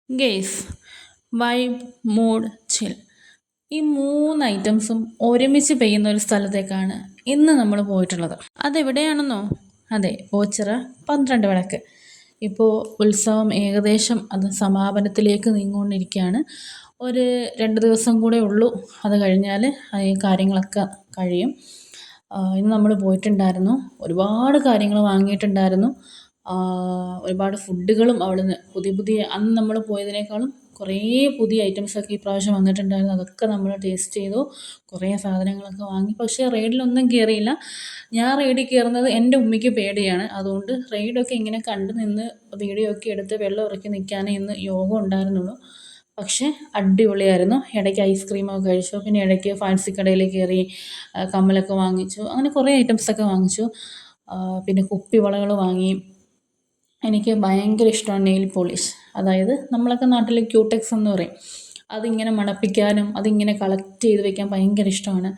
Guys, vibe, mood, ചിൽ ഈ മൂന്ന് ഐറ്റംസും ഒരുമിച്ച് പെയ്യുന്ന ഒരു സ്ഥലത്തേക്കാണ് ഇന്ന് നമ്മൾ പോയിട്ടുള്ളത്. അതെവിടെയാണെന്നോ? അതെ, ഓച്ചിറ 12 വിളക്ക്. ഇപ്പോൾ ഉത്സവം ഏകദേശം അത് സമാപനത്തിലേക്ക് നീങ്ങിക്കൊണ്ടിരിക്കുകയാണ്. ഒരു 2 ദിവസം കൂടെ ഉള്ളൂ, അത് കഴിഞ്ഞാൽ ഈ കാര്യങ്ങളൊക്കെ കഴിയും. ഇന്ന് നമ്മൾ പോയിട്ടുണ്ടായിരുന്നു, ഒരുപാട് കാര്യങ്ങൾ വാങ്ങിയിട്ടുണ്ടായിരുന്നു. ഒരുപാട് ഫുഡുകളും അവിടുന്ന് പുതിയ പുതിയ, അന്ന് നമ്മൾ പോയതിനേക്കാളും കുറേ പുതിയ ഐറ്റംസൊക്കെ ഈ പ്രാവശ്യം വന്നിട്ടുണ്ടായിരുന്നു. അതൊക്കെ നമ്മൾ ടേസ്റ്റ് ചെയ്തു, കുറേ സാധനങ്ങളൊക്കെ വാങ്ങി. പക്ഷേ റൈഡിലൊന്നും കയറിയില്ല. ഞാൻ റൈഡിൽ കയറുന്നത് എൻ്റെ ഉമ്മയ്ക്ക് പേടിയാണ്. അതുകൊണ്ട് റൈഡൊക്കെ ഇങ്ങനെ കണ്ടു നിന്ന് വീഡിയോ ഒക്കെ എടുത്ത് വെള്ളം ഇറക്കി നിൽക്കാനേ ഇന്ന് യോഗം ഉണ്ടായിരുന്നുള്ളൂ. പക്ഷേ അടിപൊളിയായിരുന്നു. ഇടയ്ക്ക് ഐസ്ക്രീമൊക്കെ കഴിച്ചു, പിന്നെ ഇടയ്ക്ക് ഫാൻസി കടയിൽ കയറി കമ്മലൊക്കെ വാങ്ങിച്ചു. അങ്ങനെ കുറേ ഐറ്റംസൊക്കെ വാങ്ങിച്ചു. പിന്നെ കുപ്പിവളകൾ വാങ്ങി. എനിക്ക് ഭയങ്കര ഇഷ്ടമാണ് നെയിൽ പോളിഷ്. അതായത് നമ്മളൊക്കെ നാട്ടിൽ ക്യൂടെക്സ് എന്ന് പറയും. അതിങ്ങനെ മണപ്പിക്കാനും അതിങ്ങനെ കളക്ട് ചെയ്ത് വെക്കാൻ ഭയങ്കര ഇഷ്ടമാണ്.